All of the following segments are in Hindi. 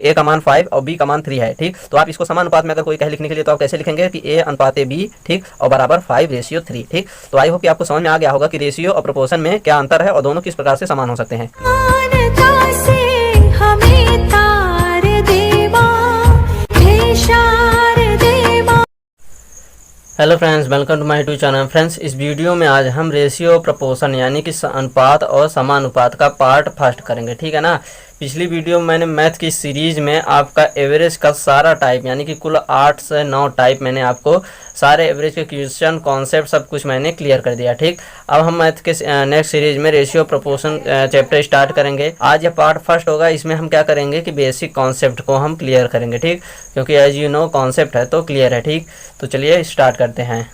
ए का मान 5 और बी का मान 3 है, ठीक। तो आप इसको समानुपात में अगर कोई कहे लिखने के लिए तो आप कैसे लिखेंगे कि ए अनुपात बी, ठीक, और बराबर 5:3, ठीक। तो आई होप कि आपको समझ में आ गया होगा कि रेशियो और प्रोपोर्शन में क्या अंतर है और दोनों किस प्रकार से समान हो सकते हैं। Hello friends, welcome to my YouTube channel. Friends, इस वीडियो में आज हम रेशियो प्रोपोर्शन यानी कि अनुपात और समानुपात का पार्ट फर्स्ट करेंगे, ठीक है ना। पिछली वीडियो में मैंने मैथ की सीरीज में आपका एवरेज का सारा टाइप यानी कि कुल 8 से 9 टाइप मैंने आपको सारे एवरेज के क्वेश्चन कॉन्सेप्ट सब कुछ मैंने क्लियर कर दिया, ठीक। अब हम मैथ के नेक्स्ट सीरीज में रेशियो प्रोपोर्शन चैप्टर स्टार्ट करेंगे। आज यह पार्ट फर्स्ट होगा। इसमें हम क्या करेंगे कि बेसिक कॉन्सेप्ट को हम क्लियर करेंगे, ठीक, क्योंकि एज यू नो कॉन्सेप्ट है तो क्लियर है, ठीक। तो चलिए स्टार्ट करते हैं।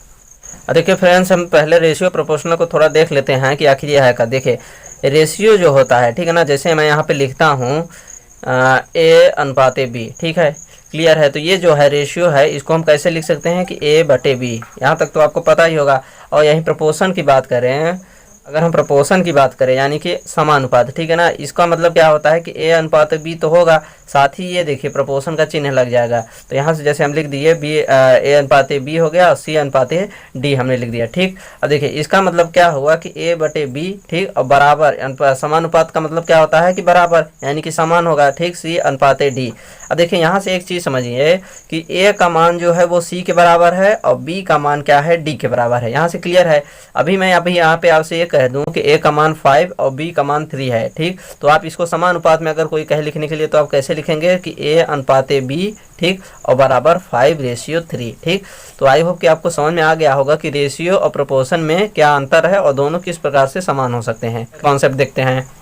देखिए फ्रेंड्स, हम पहले रेशियो प्रोपोर्शनल को थोड़ा देख लेते हैं कि आखिर यह है का। देखिए रेशियो जो होता है, ठीक है ना, जैसे मैं यहाँ पे लिखता हूँ ए अनुपात बी, ठीक है, क्लियर है। तो ये जो है रेशियो है, इसको हम कैसे लिख सकते हैं कि ए बटे बी। यहाँ तक तो आपको पता ही होगा। और यहीं प्रोपोर्शन की बात करें, अगर हम प्रोपोर्शन की बात करें यानी कि समानुपात, ठीक है ना, इसका मतलब क्या होता है कि ए अनुपात बी तो होगा, साथ ही ये देखिए प्रोपोर्शन का चिन्ह लग जाएगा। तो यहाँ से जैसे हम लिख दिए बी ए अनुपात बी हो गया और सी अनुपात डी हमने लिख दिया, ठीक। अब देखिए इसका मतलब क्या हुआ कि ए बटे बी, ठीक, और बराबर समानुपात का मतलब क्या होता है कि बराबर यानी कि समान होगा, ठीक, सी अनुपात डी। अब देखिए यहाँ से एक चीज़ समझिए कि ए का मान जो है वो सी के बराबर है और बी का मान क्या है, डी के बराबर है। यहाँ से क्लियर है। अभी मैं यहाँ पे आपसे ये कह दूं कि ए का मान 5 और बी का मान 3 है, ठीक। तो आप इसको समानुपात में अगर कोई कहे लिखने के लिए तो आप कैसे लिखेंगे कि ए अनुपात बी, ठीक, और बराबर 5:3, ठीक। तो आई होप कि आपको समझ में आ गया होगा कि रेशियो और प्रोपोर्शन में क्या अंतर है और दोनों किस प्रकार से समान हो सकते हैं। कॉन्सेप्ट देखते हैं।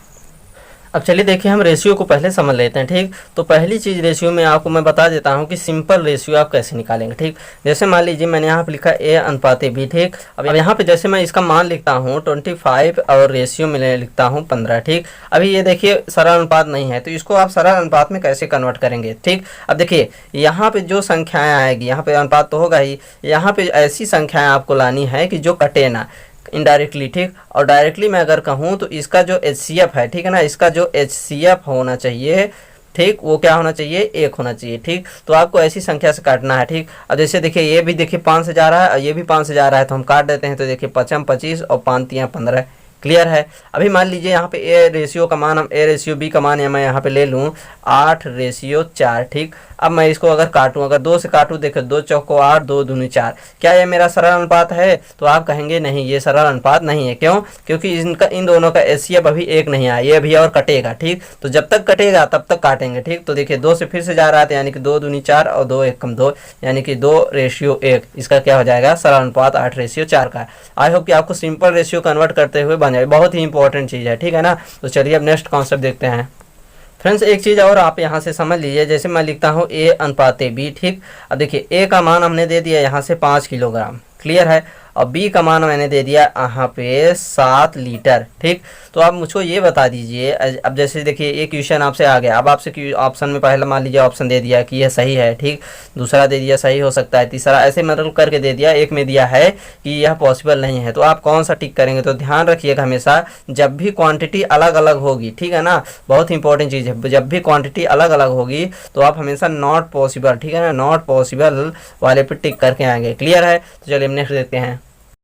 अब चलिए देखिए हम रेशियो को पहले समझ लेते हैं, ठीक। तो पहली चीज़ रेशियो में आपको मैं बता देता हूं कि सिंपल रेशियो आप कैसे निकालेंगे, ठीक। जैसे मान लीजिए मैंने यहाँ पे लिखा ए अनुपात बी, ठीक। अब यहाँ पे जैसे मैं इसका मान लिखता हूँ 25 और रेशियो में लिखता हूँ 15, ठीक। अभी ये देखिए सरल अनुपात नहीं है, तो इसको आप सरल अनुपात में कैसे कन्वर्ट करेंगे, ठीक। अब देखिए यहाँ पे जो संख्याएँ आएगी, यहाँ पे अनुपात तो होगा ही, यहाँ पे ऐसी संख्याएँ आपको लानी है कि जो कटे ना इनडायरेक्टली, ठीक। और डायरेक्टली मैं अगर कहूँ तो इसका जो HCF है, ठीक है ना, इसका जो HCF होना चाहिए, ठीक, वो क्या होना चाहिए, 1 होना चाहिए, ठीक। तो आपको ऐसी संख्या से काटना है, ठीक। अब जैसे देखिए ये भी देखिए 5 से जा रहा है और ये भी 5 से जा रहा है, तो हम काट देते हैं। तो देखिए 5 25 और 5 15, क्लियर है। अभी मान लीजिए यहाँ पे ए रेशियो का मान, हम ए रेशियो बी का मान या मैं यहाँ पे ले लूँ 8:4, ठीक। अब मैं इसको अगर काटूँ, अगर 2 से काटूँ, देखो 2 चौको 8, 2 दूनी 4, क्या ये मेरा सरल अनुपात है? तो आप कहेंगे नहीं, ये सरल अनुपात नहीं है। क्यों? क्योंकि इन दोनों का HCF अभी 1 नहीं आया, ये अभी और कटेगा, ठीक। तो जब तक कटेगा तब तक काटेंगे, ठीक। तो देखिए 2 से फिर से जा रहा था, यानी कि 2 दूनी 4 और 2 1 कम 2, यानी कि 2:1। इसका क्या हो जाएगा, सरल अनुपात 8:4 का। आई होप कि आपको सिंपल रेशियो कन्वर्ट करते हुए बन जाए, बहुत ही इंपॉर्टेंट चीज़ है, ठीक है ना। तो चलिए अब नेक्स्ट कॉन्सेप्ट देखते हैं। फ्रेंड्स, एक चीज़ और आप यहाँ से समझ लीजिए, जैसे मैं लिखता हूँ ए अनुपात बी, ठीक। अब देखिए ए का मान हमने दे दिया यहाँ से 5 किलोग्राम, क्लियर है। और बी का मान मैंने दे दिया यहाँ पे 7 लीटर, ठीक। तो आप मुझको ये बता दीजिए, अब जैसे देखिए एक क्वेश्चन आपसे आ गया, अब आपसे ऑप्शन में पहला मान लीजिए ऑप्शन दे दिया कि यह सही है, ठीक। दूसरा दे दिया सही हो सकता है, तीसरा ऐसे मतलब करके दे दिया, एक में दिया है कि यह पॉसिबल नहीं है। तो आप कौन सा टिक करेंगे? तो ध्यान रखिएगा हमेशा जब भी क्वांटिटी अलग अलग होगी, ठीक है ना, बहुत इंपॉर्टेंट चीज़ है, जब भी क्वांटिटी अलग अलग होगी तो आप हमेशा नॉट पॉसिबल, ठीक है ना, नॉट पॉसिबल वाले पे टिक करके आएंगे, क्लियर है। तो चलिए नेक्स्ट देखते हैं।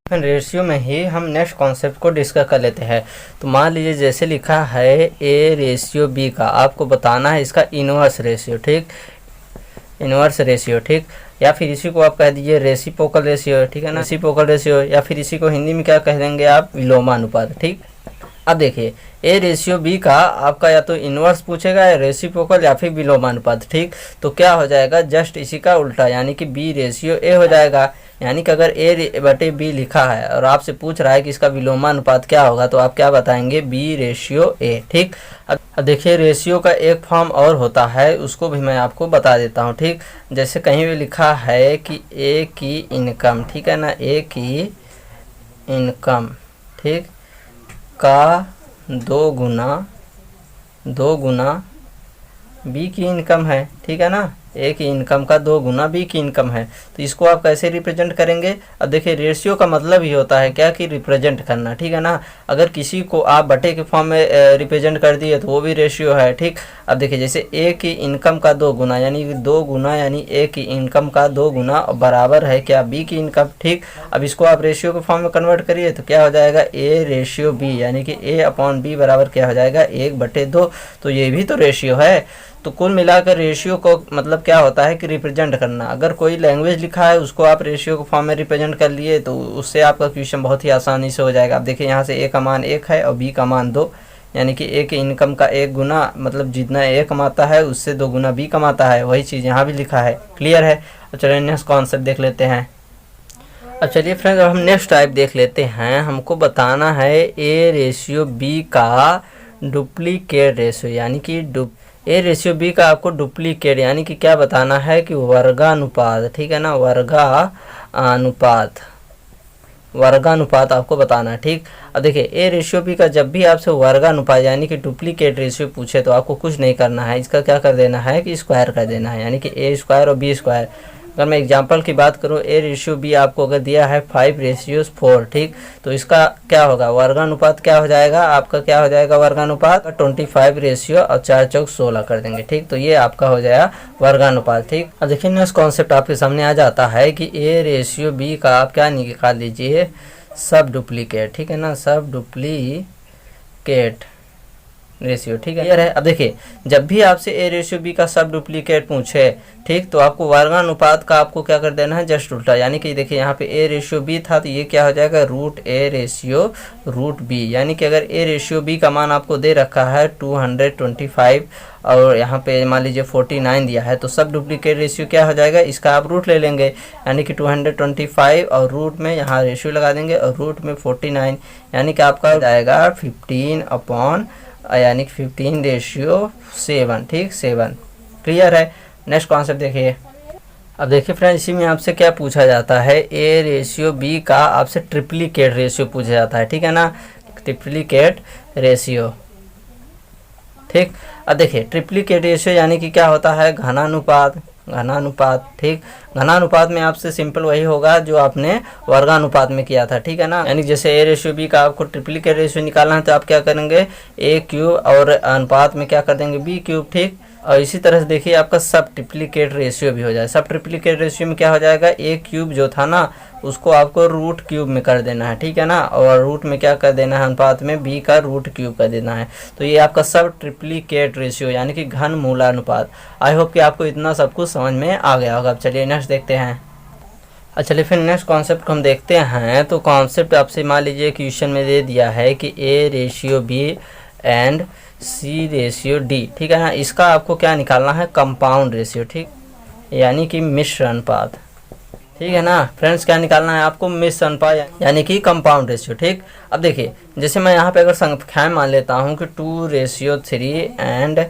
रेशियो में ही हम नेक्स्ट कॉन्सेप्ट को डिस्कस कर लेते हैं। तो मान लीजिए जैसे लिखा है ए रेशियो बी का, आपको बताना है इसका इनवर्स रेशियो, ठीक, इनवर्स रेशियो, ठीक। या फिर इसी को आप कह दीजिए रेसिप्रोकल रेशियो, ठीक है ना, रेसिप्रोकल रेशियो, या फिर इसी को हिंदी में क्या कह देंगे आप, विलोमानुपात, ठीक। अब देखिए ए रेशियो बी का आपका या तो इन्वर्स पूछेगा या रेसिप्रोकल या फिर विलोमानुपात, ठीक। तो क्या हो जाएगा, जस्ट इसी का उल्टा, यानी कि बी रेशियो ए हो जाएगा। यानी कि अगर ए बटे बी लिखा है और आपसे पूछ रहा है कि इसका विलोमानुपात क्या होगा, तो आप क्या बताएंगे, बी रेशियो ए, ठीक। अब देखिए रेशियो का एक फॉर्म और होता है, उसको भी मैं आपको बता देता हूँ, ठीक। जैसे कहीं भी लिखा है कि ए की इनकम, ठीक है ना, ए की इनकम, ठीक, का 2 गुना बी की इनकम है, ठीक है ना, ए की इनकम का 2 गुना बी की इनकम है। तो इसको आप कैसे रिप्रेजेंट करेंगे? अब देखिए रेशियो का मतलब ही होता है क्या कि रिप्रेजेंट करना, ठीक है ना। अगर किसी को आप बटे के फॉर्म में रिप्रेजेंट कर दिए तो वो भी रेशियो है, ठीक। अब देखिए जैसे ए की इनकम का 2 गुना यानी 2 गुना यानी ए की इनकम का 2 गुना बराबर है क्या बी की इनकम, ठीक। अब इसको आप रेशियो के फॉर्म में कन्वर्ट करिए तो क्या हो जाएगा ए रेशियो बी यानी कि ए अपॉन बी बराबर क्या हो जाएगा 1/2। तो ये भी तो रेशियो है। तो कुल मिलाकर रेशियो को मतलब क्या होता है कि रिप्रेजेंट करना। अगर कोई लैंग्वेज लिखा है उसको आप रेशियो के फॉर्म में रिप्रेजेंट कर लिए तो उससे आपका क्वेश्चन बहुत ही आसानी से हो जाएगा। आप देखिए यहाँ से ए का मान 1 है और बी का मान 2 यानी कि ए की इनकम का 1 गुना मतलब जितना ए कमाता है उससे 2 गुना बी कमाता है, वही चीज़ यहाँ भी लिखा है। क्लियर है? तो चलिए नेक्स्ट कॉन्सेप्ट देख लेते हैं। अब चलिए फ्रेंड्स अब हम नेक्स्ट टाइप देख लेते हैं। हमको बताना है ए रेशियो बी का डुप्लीकेट रेशियो यानी कि ए रेशियो बी का आपको डुप्लीकेट यानी कि क्या बताना है कि वर्गानुपात, ठीक है ना, वर्गानुपात आपको बताना है, ठीक। अब देखिए ए रेशियो बी का जब भी आपसे वर्गानुपात यानी कि डुप्लीकेट रेशियो पूछे तो आपको कुछ नहीं करना है, इसका क्या कर देना है कि स्क्वायर कर देना है यानी कि ए स्क्वायर और बी स्क्वायर। अगर मैं एग्जांपल की बात करूं ए रेशियो बी आपको अगर दिया है 5:4, ठीक, तो इसका क्या होगा वर्गानुपात क्या हो जाएगा आपका, क्या हो जाएगा वर्गानुपात 25 और 4 चौक 16 कर देंगे, ठीक। तो ये आपका हो जाएगा वर्गानुपात, ठीक। अब देखिए नेक्स्ट कॉन्सेप्ट आपके सामने आ जाता है कि ए रेशियो बी का आप क्या निकाल लीजिए सब डुप्लीकेट, ठीक है ना, सब डुप्लीकेट रेशियो, ठीक है। क्लियर है? अब देखिए जब भी आपसे ए रेशियो बी का सब डुप्लीकेट पूछे, ठीक, तो आपको वर्गानुपात का आपको क्या कर देना है जस्ट उल्टा यानी कि देखिए यहाँ पे ए रेशियो बी था तो ये क्या हो जाएगा root A ratio root B यानी कि अगर ए रेशियो बी का मान आपको दे रखा है 225 और यहाँ पे मान लीजिए 49 दिया है तो सब डुप्लीकेट रेशियो क्या हो जाएगा इसका आप रूट ले लेंगे यानी कि 225 और रूट में यहाँ रेशियो लगा देंगे और रूट में 49 यानी कि आपका हो जाएगा 15 अपॉन यानी कि 15:7, ठीक, 7। क्लियर है? नेक्स्ट कॉन्सेप्ट देखिए। अब देखिए फ्रेंड्स इसी में आपसे क्या पूछा जाता है ए रेशियो बी का आपसे ट्रिप्लीकेट रेशियो पूछा जाता है, ठीक है ना, ट्रिप्लीकेट रेशियो, ठीक। अब देखिए ट्रिप्लीकेट रेशियो यानी कि क्या होता है घनानुपात, ठीक। घनानुपात में आपसे सिंपल वही होगा जो आपने वर्गानुपात में किया था, ठीक है ना, यानी जैसे ए रेशियो बी का आपको ट्रिप्लीकेट रेशियो निकालना है तो आप क्या करेंगे ए क्यूब और अनुपात में क्या कर देंगे बी क्यूब, ठीक। और इसी तरह से देखिए आपका सब ट्रिप्लीकेट रेशियो भी हो जाए। सब ट्रिप्लीकेट रेशियो में क्या हो जाएगा ए क्यूब जो था ना उसको आपको रूट क्यूब में कर देना है, ठीक है ना, और रूट में क्या कर देना है अनुपात में बी का रूट क्यूब कर देना है। तो ये आपका सब ट्रिप्लीकेट रेशियो यानी कि घन मूलानुपात। आई होप कि आपको इतना सब कुछ समझ में आ गया होगा। अब चलिए नेक्स्ट देखते हैं। अच्छा चलिए फिर नेक्स्ट कॉन्सेप्ट को हम देखते हैं। तो कॉन्सेप्ट आपसे मान लीजिए क्वेश्चन में दे दिया है कि A ratio B and C ratio D, ठीक है ना, इसका आपको क्या निकालना है कंपाउंड रेशियो, ठीक, यानी कि मिश्र अनुपात, ठीक है ना फ्रेंड्स। क्या निकालना है आपको मिश्र अनुपात यानी कि कंपाउंड रेशियो, ठीक। अब देखिए जैसे मैं यहाँ पे अगर संख्याएं मान लेता हूँ कि 2:3 एंड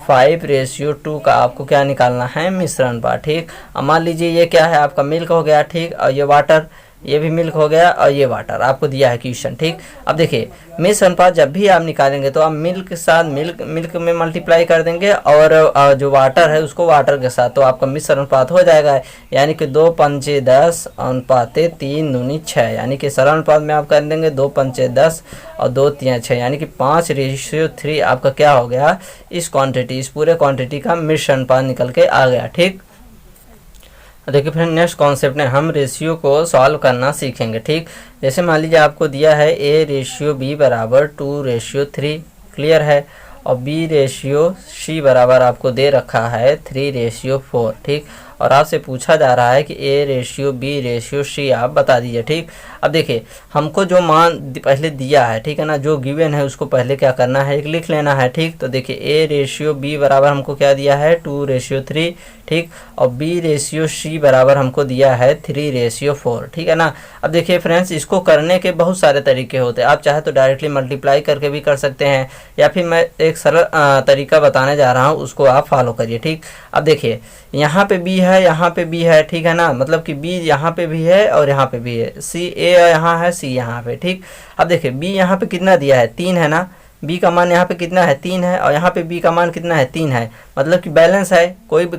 5:2 का आपको क्या निकालना है मिश्र अनुपात, ठीक। अब मान लीजिए ये क्या है आपका मिल्क हो गया, ठीक, और ये वाटर, ये भी मिल्क हो गया और ये वाटर आपको दिया है क्वेश्चन, ठीक। अब देखिए मिश्र अनुपात जब भी आप निकालेंगे तो आप मिल्क के साथ मिल्क में मल्टीप्लाई कर देंगे और जो वाटर है उसको वाटर के साथ, तो आपका मिश्र अनुपात हो जाएगा यानी कि 2 पंचे 10 अनुपात 3 दूनी 6 यानी कि सरल अनुपात में आप कर देंगे 2 पंचे 10 और 2 3 6 यानी कि 5:3 आपका क्या हो गया इस क्वान्टिटी, इस पूरे क्वान्टिटी का मिश्र अनुपात निकल के आ गया, ठीक। देखिए फिर नेक्स्ट कॉन्सेप्ट में हम रेशियो को सॉल्व करना सीखेंगे, ठीक। जैसे मान लीजिए आपको दिया है ए रेशियो बी बराबर 2:3, क्लियर है, और बी रेशियो सी बराबर आपको दे रखा है 3:4, ठीक। और आपसे पूछा जा रहा है कि A ratio B ratio C आप बता दीजिए, ठीक। अब देखिए हमको जो मान पहले दिया है, ठीक है ना, जो गिवन है उसको पहले क्या करना है एक लिख लेना है, ठीक। तो देखिए ए रेशियो बी बराबर हमको क्या दिया है 2:3, ठीक, और बी रेशियो सी बराबर हमको दिया है 3:4, ठीक है ना। अब देखिए फ्रेंड्स इसको करने के बहुत सारे तरीके होते हैं, आप चाहे तो डायरेक्टली मल्टीप्लाई करके भी कर सकते हैं या फिर मैं एक सरल तरीका बताने जा रहा हूँ उसको आप फॉलो करिए, ठीक। अब देखिए यहाँ पे बी है, यहाँ पे बी है, ठीक है ना, मतलब कि बी यहाँ पे भी है और यहाँ पे भी है, सी ए यहाँ है सी यहाँ पे, ठीक। अब देखिए बी यहाँ पे कितना दिया है 3 है ना, बी का मान यहाँ पे कितना है 3 है, और यहाँ पे बी का मान कितना है 3 है, मतलब कि बैलेंस है, कोई भी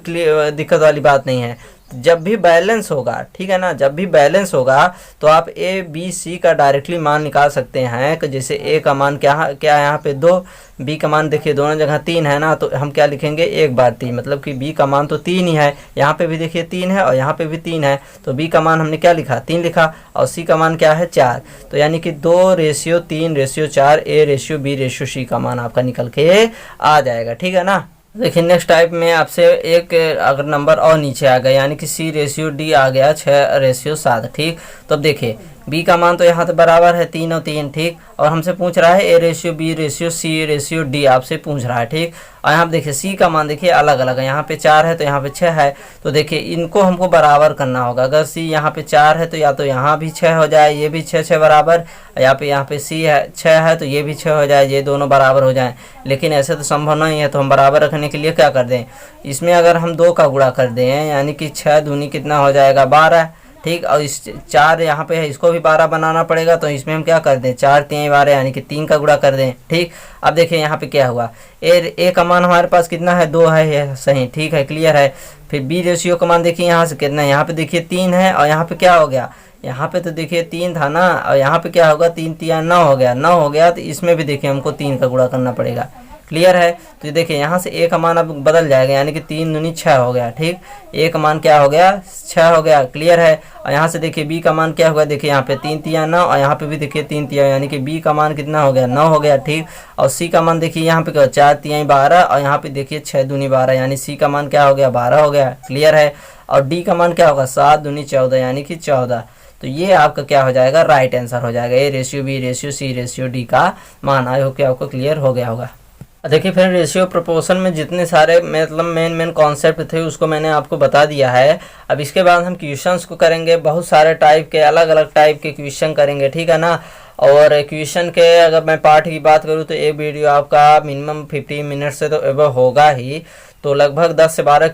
दिक्कत वाली बात नहीं है। जब भी बैलेंस होगा, ठीक है ना, जब भी बैलेंस होगा तो आप ए बी सी का डायरेक्टली मान निकाल सकते हैं कि जैसे ए का मान क्या क्या यहाँ पे 2, बी का मान देखिए दोनों जगह 3 है ना, तो हम क्या लिखेंगे 1 बार 3, मतलब कि बी का मान तो 3 ही है, यहाँ पे भी देखिए 3 है और यहाँ पे भी 3 है, तो बी का मान हमने क्या लिखा 3 लिखा, और सी का मान क्या है 4, तो यानी कि 2:3:4 A:B:C का मान आपका निकल के आ जाएगा, ठीक है ना। देखिए नेक्स्ट टाइप में आपसे एक अगर नंबर और नीचे आ गया, यानी कि C:D आ गया 6:7, ठीक। तो अब देखिए बी का मान तो यहाँ तो बराबर है 3 और 3, ठीक, और हमसे पूछ रहा है A:B:C:D आपसे पूछ रहा है, ठीक। और यहाँ पे देखिए सी का मान देखिए अलग अलग है, यहाँ पे 4 है तो यहाँ पे 6 है, तो देखिए इनको हमको बराबर करना होगा। अगर सी यहाँ पे 4 है तो या तो यहाँ भी 6 हो जाए, ये भी 6 बराबर, यहाँ पे सी है 6 है तो ये भी 6 हो जाए, ये दोनों बराबर हो जाए, लेकिन ऐसे तो संभव नहीं है। तो हम बराबर रखने के लिए क्या कर दें, इसमें अगर हम 2 का गुणा कर दें, यानी कि 6 दूनी कितना हो जाएगा 12, ठीक, और इस 4 यहाँ पे है, इसको भी 12 बनाना पड़ेगा, तो इसमें हम क्या कर दें 4 3 12 यानी कि 3 का गुणा कर दें, ठीक। अब देखिए यहाँ पे क्या हुआ, ए का मान हमारे पास कितना है 2 है, ये सही, ठीक है, क्लियर है। फिर बी रेशियो का मान देखिए यहाँ से कितना है, यहाँ पे देखिए 3 है, और यहाँ पे क्या हो गया, यहाँ पे तो देखिए 3 था ना, और यहाँ पे क्या होगा 3 3 9 हो गया, 9 हो गया, तो इसमें भी देखिए हमको 3 का गुणा करना पड़ेगा, क्लियर है। तो देखिए यहाँ से ए का मान अब बदल जाएगा, यानी कि 3 दूनी 6 हो गया, ठीक, ए का मान क्या हो गया 6 हो गया, क्लियर है। और यहाँ से देखिए बी का मान क्या होगा, देखिए यहाँ पे 3 3 9, और यहाँ पे भी देखिए 3 3, यानी कि बी का मान कितना हो गया 9 हो गया, ठीक। और सी का मान देखिए यहाँ पे क्या 4 3 12, और यहाँ पे देखिए 6 दूनी 12, यानी सी का मान क्या हो गया 12 हो गया, क्लियर है। और डी का मान क्या होगा 7 दूनी 14, यानी कि 14। तो ये आपका क्या हो जाएगा राइट आंसर हो जाएगा, A:B:C:D का मान। आई होप कि आपको क्लियर हो गया होगा। देखिए फ्रेंड, रेशियो प्रोपोर्शन में जितने सारे मतलब मेन कॉन्सेप्ट थे उसको मैंने आपको बता दिया है। अब इसके बाद हम क्वेश्चंस को करेंगे, बहुत सारे टाइप के अलग अलग टाइप के क्वेश्चन करेंगे, ठीक है ना। और क्वेश्चन के अगर मैं पार्ट की बात करूँ तो एक वीडियो आपका मिनिमम 15 मिनट से तो एबव होगा ही, तो लगभग 10 से 12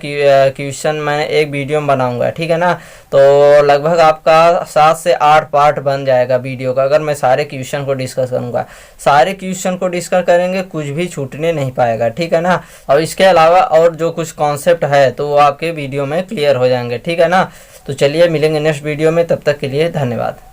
क्वेश्चन मैं एक वीडियो में बनाऊंगा, ठीक है ना। तो लगभग आपका 7 से 8 पार्ट बन जाएगा वीडियो का, अगर मैं सारे क्वेश्चन को डिस्कस करूंगा। सारे क्वेश्चन को डिस्कस करेंगे, कुछ भी छूटने नहीं पाएगा, ठीक है ना। और इसके अलावा और जो कुछ कॉन्सेप्ट है तो वो आपके वीडियो में क्लियर हो जाएंगे, ठीक है ना। तो चलिए मिलेंगे नेक्स्ट वीडियो में, तब तक के लिए धन्यवाद।